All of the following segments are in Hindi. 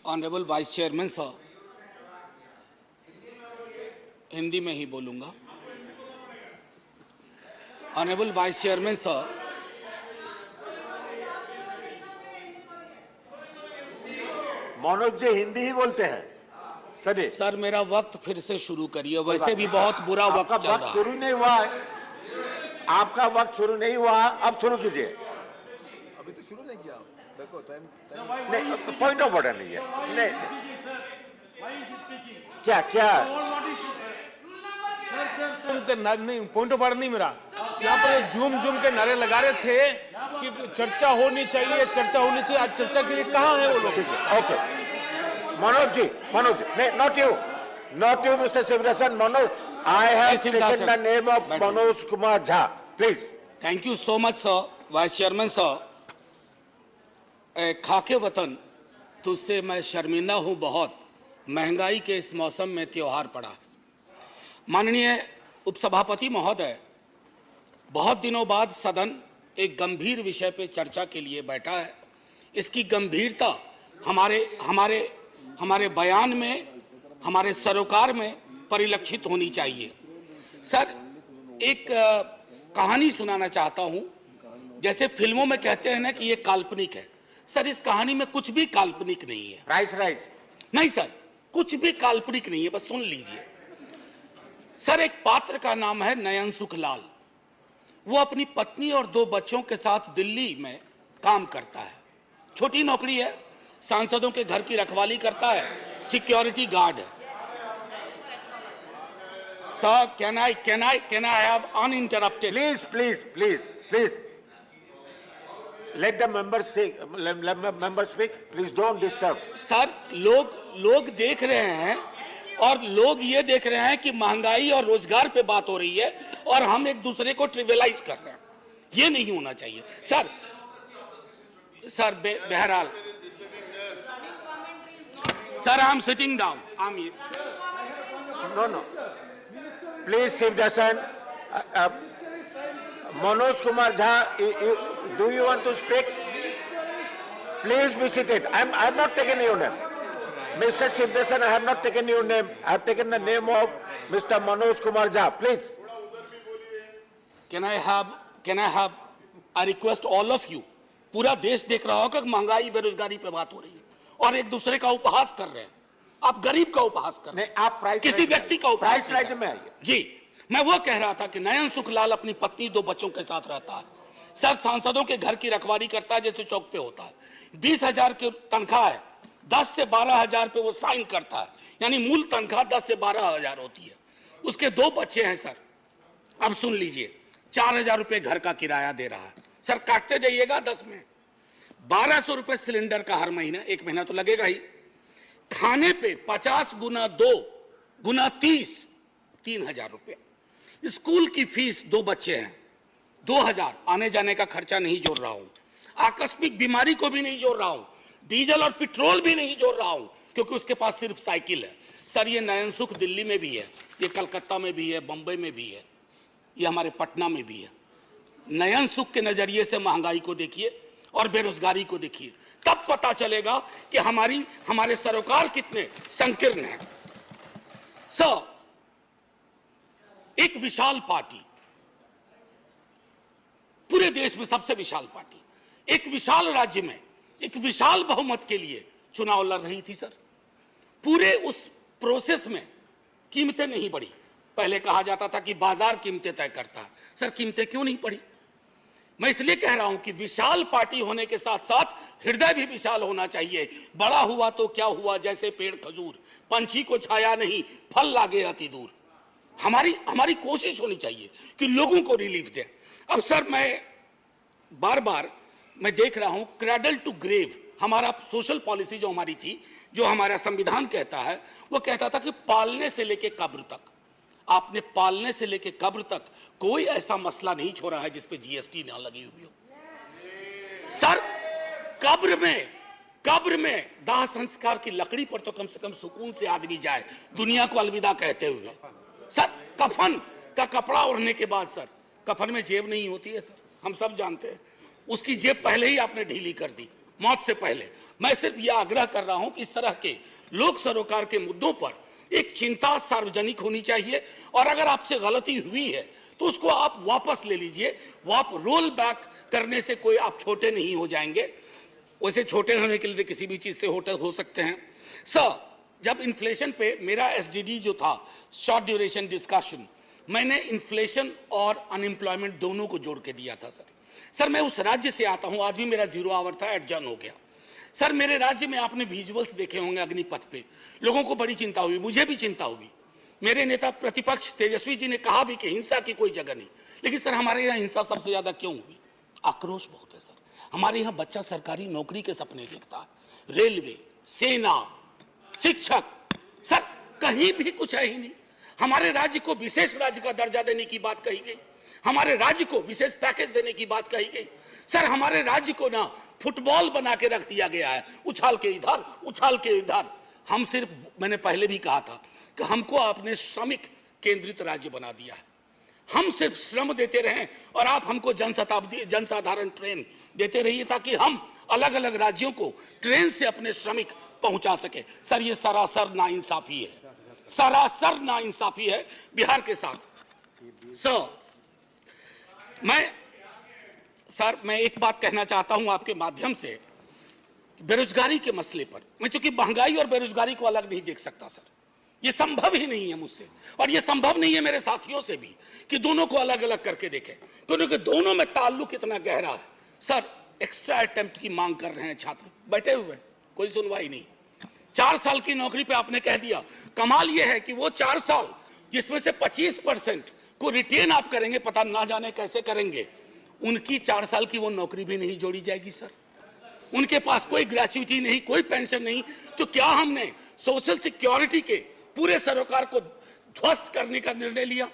Honourable vice chairman sir, Hindi में ही बोलूंगा। Honourable vice chairman sir, Manoj ji Hindi ही बोलते हैं सर मेरा वक्त फिर से शुरू करिए, वैसे भी बहुत बुरा वक्त चल रहा है। शुरू नहीं हुआ, आपका वक्त शुरू नहीं हुआ, अब शुरू कीजिए। अभी तो शुरू नहीं किया, देखो टाइम नहीं, पॉइंट ऑफ ऑर्डर नहीं है। नहीं, क्या क्या नहीं, पॉइंट ऑफ ऑर्डर नहीं मेरा। यहाँ पर झूम झूम के नारे लगा रहे थे कि चर्चा होनी चाहिए, चर्चा होनी चाहिए। आज चर्चा के लिए कहाँ है वो लोग? ओके, मनोज जी, नहीं, not you, Mr. Sivarasan. Manoj, I have taken the name of Manoj Kumar Jha. Please. Thank you so much sir, vice chairman sir. खाके वतन तुझसे मैं शर्मिंदा हूं बहुत, महंगाई के इस मौसम में त्योहार पड़ा। माननीय उपसभापति महोदय, बहुत दिनों बाद सदन एक गंभीर विषय पे चर्चा के लिए बैठा है। इसकी गंभीरता हमारे बयान में, हमारे सरोकार में परिलक्षित होनी चाहिए। सर, एक कहानी सुनाना चाहता हूं। जैसे फिल्मों में कहते हैं ना कि ये काल्पनिक है, सर इस कहानी में कुछ भी काल्पनिक नहीं है। राइस नहीं सर, कुछ भी काल्पनिक नहीं है, बस सुन लीजिए। सर, एक पात्र का नाम है नयन सुखलाल। वो अपनी पत्नी और 2 बच्चों के साथ दिल्ली में काम करता है। छोटी नौकरी है, सांसदों के घर की रखवाली करता है, सिक्योरिटी गार्ड है। Sir, can I have uninterrupted? Please. Let the members speak. Please don't disturb. Sir, लोग देख रहे हैं और लोग ये देख रहे हैं कि महंगाई और रोजगार पे बात हो रही है और हम एक दूसरे को ट्रिवियलाइज कर रहे हैं। ये नहीं होना चाहिए सर। बहरहाल sir, I am sitting down. No. Please, Sivarasan. Manoj Kumar Jha, do you want to speak? Please be seated. I have not taken your name. Mr. Sivarasan, I have not taken your name. I have taken the name of Mr. Manoj Kumar Jha. Please. Can I have I request all of you, पूरा देश देख रहा होगा कि महंगाई बेरोजगारी पे बात हो रही है और एक दूसरे का उपहास कर रहे हैं। आप गरीब का उपहास कर रहे हैं, आप प्राइस किसी व्यक्ति का उपहास प्राइस राइट में आइए। जी, मैं वो कह रहा था कि नयन सुखलाल अपनी पत्नी 2 बच्चों के साथ रहता है। सर, सांसदों के घर की रखवाली करता है जैसे चौक पे होता है। 20,000 की तनख्वाह है, 10 से 12,000 पे वो साइन करता है, यानी मूल तनख्वाह 10 से 12,000 होती है। उसके 2 बच्चे हैं सर। अब सुन लीजिए, 4,000 रुपए घर का किराया दे रहा है। सर, काटते जाइएगा 10 में 1,200 रुपए सिलेंडर का हर महीना, 1 महीना तो लगेगा ही। खाने पे 50 गुना 2 गुना 30, 3,000 रुपए। स्कूल की फीस, 2 बच्चे हैं, 2,000। आने जाने का खर्चा नहीं जोड़ रहा हूं, आकस्मिक बीमारी को भी नहीं जोड़ रहा हूं, डीजल और पेट्रोल भी नहीं जोड़ रहा हूं, क्योंकि उसके पास सिर्फ साइकिल है। सर, ये नयन सुख दिल्ली में भी है, ये कलकत्ता में भी है, बंबई में भी है, ये हमारे पटना में भी है। नयन सुख के नजरिए से महंगाई को देखिए और बेरोजगारी को देखिए, तब पता चलेगा कि हमारे सरोकार कितने संकीर्ण हैं। सर, एक विशाल पार्टी, पूरे देश में सबसे विशाल पार्टी, एक विशाल राज्य में एक विशाल बहुमत के लिए चुनाव लड़ रही थी। सर, पूरे उस प्रोसेस में कीमतें नहीं बढ़ी। पहले कहा जाता था कि बाजार कीमतें तय करता है। सर, कीमतें क्यों नहीं बढ़ी? मैं इसलिए कह रहा हूं कि विशाल पार्टी होने के साथ साथ हृदय भी विशाल होना चाहिए। बड़ा हुआ तो क्या हुआ, जैसे पेड़ खजूर, पंछी को छाया नहीं, फल लागे अति दूर। हमारी कोशिश होनी चाहिए कि लोगों को रिलीफ दें। अब सर, मैं बार मैं देख रहा हूं क्रैडल टू ग्रेव, हमारा सोशल पॉलिसी जो हमारी थी, जो हमारा संविधान कहता है, वो कहता था कि पालने से लेके कब्र तक। आपने पालने से लेके कब्र तक कोई ऐसा मसला नहीं छोड़ा है जिस पे जीएसटी ना लगी हुई हो। सर, कब्र में दाह संस्कार की लकड़ी पर तो कम से कम सुकून से आदमी जाए, दुनिया को अलविदा कहते हुए। सर, कफन का कपड़ा ओढ़ने के बाद सर, कफन में जेब नहीं होती है सर, हम सब जानते हैं। उसकी जेब पहले ही आपने ढीली कर दी। मौत से पहले। मैं सिर्फ यह आग्रह कर रहा हूं कि इस तरह के लोक सरोकार के मुद्दों पर एक चिंता सार्वजनिक होनी चाहिए, और अगर आपसे गलती हुई है तो उसको आप वापस ले लीजिए। वो आप रोल बैक करने से कोई आप छोटे नहीं हो जाएंगे। वैसे छोटे होने के लिए किसी भी चीज से हो सकते हैं। सर, जब इन्फ्लेशन पे मेरा एसडीडी जो था, शॉर्ट ड्यूरेशन डिस्कशन, मैंने इन्फ्लेशन और अनएम्प्लॉयमेंट दोनों को जोड़ के दिया था। सर मैं उस राज्य से आता हूं, आज भी मेरा 0 आवर था, एडजर्न हो गया। सर मेरे राज्य में आपने विजुअल्स देखे होंगे अग्निपथ पे, लोगों को बड़ी चिंता हुई, मुझे भी चिंता हुई। मेरे नेता प्रतिपक्ष तेजस्वी जी ने कहा भी कि हिंसा की कोई जगह नहीं, लेकिन सर हमारे यहाँ हिंसा सबसे ज्यादा क्यों हुई? आक्रोश बहुत है सर। हमारे यहाँ बच्चा सरकारी नौकरी के सपने देखता है, रेलवे, सेना, शिक्षक, सर कहीं भी कुछ है ही नहीं। हमारे राज्य को विशेष राज्य का दर्जा देने की बात कही गई, हमारे राज्य को विशेष पैकेज देने की बात कही गई। सर हमारे राज्य को ना फुटबॉल बना के रख दिया गया है, उछाल के इधर उछाल के इधर। हम सिर्फ, मैंने पहले भी कहा था कि हमको आपने श्रमिक केंद्रित राज्य बना दिया है। हम सिर्फ श्रम देते रहें और आप हमको जनसाधारण ट्रेन देते रहिए, ताकि हम अलग अलग राज्यों को ट्रेन से अपने श्रमिक पहुंचा सके। सर ये सरासर नाइंसाफी है, सरासर नाइंसाफी है बिहार के साथ। सर मैं एक बात कहना चाहता हूं आपके माध्यम से, बेरोजगारी के मसले पर। मैं चूंकि महंगाई और बेरोजगारी को अलग नहीं देख सकता सर, ये संभव ही नहीं है मुझसे, और ये संभव नहीं है मेरे साथियों से भी कि दोनों को अलग अलग करके देखें, क्योंकि दोनों में ताल्लुक इतना गहरा है। सर एक्स्ट्रा अटेम्प्ट की मांग कर रहे हैं छात्र, बैठे हुए, कोई सुनवाई नहीं। 4 साल की नौकरी पे आपने कह दिया। कमाल यह है कि वो 4 साल जिसमें से 25% को रिटेन आप करेंगे, पता ना जाने कैसे करेंगे, उनकी 4 साल की वो नौकरी भी नहीं जोड़ी जाएगी सर। उनके पास कोई ग्रेच्युटी नहीं, कोई पेंशन नहीं। तो क्या हमने सोशल सिक्योरिटी के पूरे सरोकार को ध्वस्त करने का निर्णय लिया?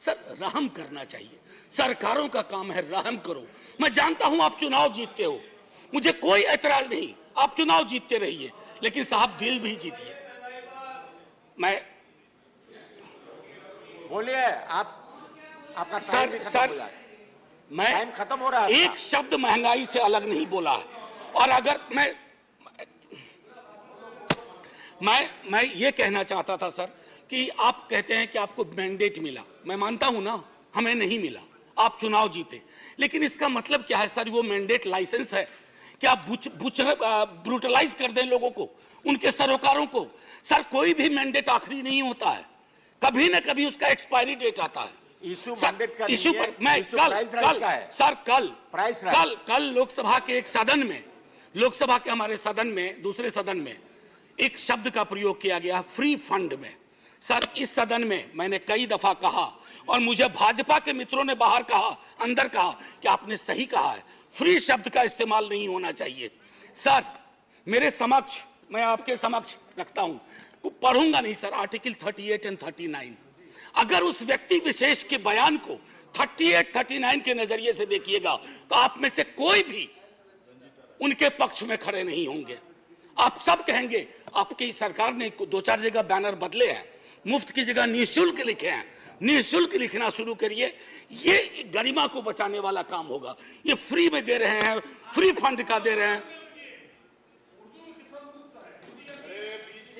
सर रहम करना चाहिए, सरकारों का काम है, रहम करो। मैं जानता हूं आप चुनाव जीतते हो, मुझे कोई ऐतराज नहीं, आप चुनाव जीतते रहिए, लेकिन साहब दिल भी जीतिए। मैं बोलिए, आपका टाइम भी खत्म हो जाए। मैं टाइम खत्म हो रहा है। एक शब्द महंगाई से अलग नहीं बोला है। और अगर मैं ये कहना चाहता था सर कि आप कहते हैं कि आपको मैंडेट मिला, मैं मानता हूं ना, हमें नहीं मिला, आप चुनाव जीते, लेकिन इसका मतलब क्या है सर? वो मैंडेट लाइसेंस है कि आप ब्रूटलाइज कर दें लोगों को, उनके सरोकारों को? सर कोई भी मैंडेट आखिरी नहीं होता है, कभी ना कभी उसका एक्सपायरी डेट आता है। इशू पर मैं कल लोकसभा के एक सदन में, लोकसभा के हमारे सदन में, दूसरे सदन में एक शब्द का प्रयोग किया गया, फ्री फंड में। सर इस सदन में मैंने कई दफा कहा, और मुझे भाजपा के मित्रों ने बाहर कहा, अंदर कहा कि आपने सही कहा है, फ्री शब्द का इस्तेमाल नहीं होना चाहिए। सर मेरे समक्ष, मैं आपके समक्ष रखता हूं, पढ़ूंगा नहीं सर, आर्टिकल 38 और 39। अगर उस व्यक्ति विशेष के बयान को 38, 39 के नजरिए से देखिएगा तो आप में से कोई भी उनके पक्ष में खड़े नहीं होंगे। आप सब कहेंगे आपकी सरकार ने 2-4 जगह बैनर बदले हैं, मुफ्त की जगह निःशुल्क लिखे हैं, निःशुल्क लिखना शुरू करिए, ये गरिमा को बचाने वाला काम होगा। ये फ्री में दे रहे हैं, फ्री फंड का दे रहे हैं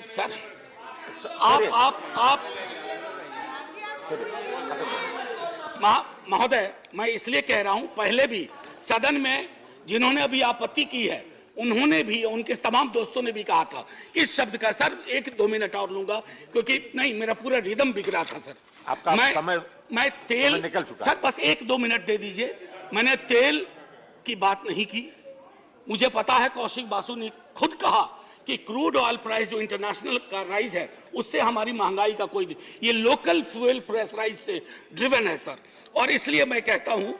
सर। आप महोदय, मैं इसलिए कह रहा हूं, पहले भी सदन में जिन्होंने अभी आपत्ति की है, उन्होंने भी, उनके तमाम दोस्तों ने भी कहा था कि इस शब्द का, सर 1-2 मिनट और लूंगा, क्योंकि नहीं मेरा पूरा रिदम बिक रहा था सर। आपका मैं तेल, सर बस 1-2 मिनट दे दीजिए। मैंने तेल की बात नहीं की, मुझे पता है कौशिक बासु ने खुद कहा कि क्रूड ऑयल प्राइस जो इंटरनेशनल का राइज है, उससे हमारी महंगाई का कोई, ये लोकल फ्यूल प्राइस राइज से ड्रिवन है सर। और इसलिए मैं कहता हूं,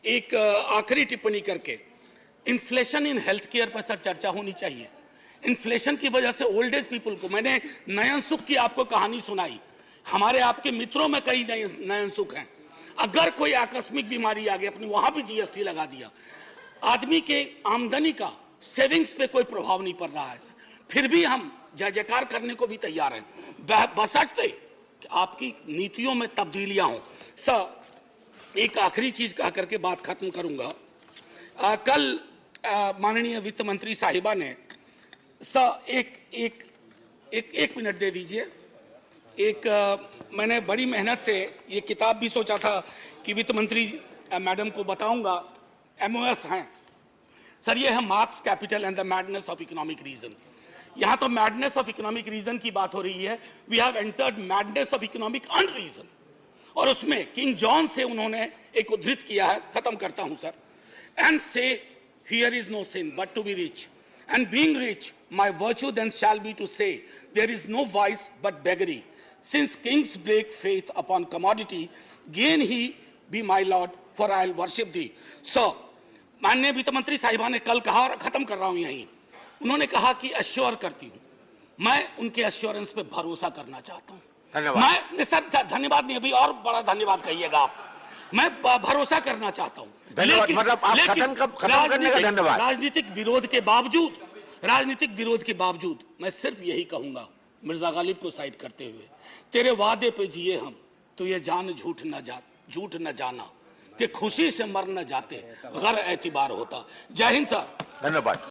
एक आखिरी टिप्पणी करके, इन्फ्लेशन इन हेल्थ केयर पर सर चर्चा होनी चाहिए। इन्फ्लेशन की वजह से ओल्ड एज पीपल को, मैंने नयन सुख की आपको कहानी सुनाई, हमारे आपके मित्रों में कई नयन सुख हैं। अगर कोई आकस्मिक बीमारी आ गई, अपनी वहां भी जीएसटी लगा दिया, आदमी के आमदनी का सेविंग्स पे कोई प्रभाव नहीं पड़ रहा है, फिर भी हम जय जयकार करने को भी तैयार हैं, बशर्ते कि आपकी नीतियों में तब्दीलियां हों। सर एक आखिरी चीज कह करके बात खत्म करूंगा। कल माननीय वित्त मंत्री साहिबा ने सर एक मिनट दे दीजिए। मैंने बड़ी मेहनत से ये किताब भी सोचा था कि वित्त मंत्री मैडम को बताऊंगा, MOS हैं सर, ये है Marx capital and the madness of economic reason. यहां तो मैडनेस ऑफ इकोनॉमिक रीजन की बात हो रही है, we have entered madness of economic unreason. और उसमें किंग जॉन से उन्होंने एक उद्धृत किया है, खत्म करता हूं sir, and say here is no sin but to be rich, and being rich my virtue then shall be to say there is no vice but beggary, since kings break faith upon commodity, gain he be my lord for I'll worship thee। so माननीय वित्त मंत्री साहिबा ने कल कहा, और खत्म कर रहा हूं यहीं, उन्होंने कहा कि अश्योर करती हूं, मैं उनके अश्योरेंस पे भरोसा करना चाहता हूं। धन्यवाद। मैं सर धन्यवाद नहीं, अभी और बड़ा धन्यवाद कहिएगा आप, मैं भरोसा करना चाहता हूं। धन्यवाद, मतलब आप खत्म करने का धन्यवाद। राजनीतिक विरोध के बावजूद मैं सिर्फ यही कहूंगा, मिर्जा गालिब को साइड करते हुए, तेरे वादे पे जिए हम तो ये जान झूठ न जाना कि खुशी से मर न जाते, गर एतबार होता। जय हिंद सर। धन्यवाद।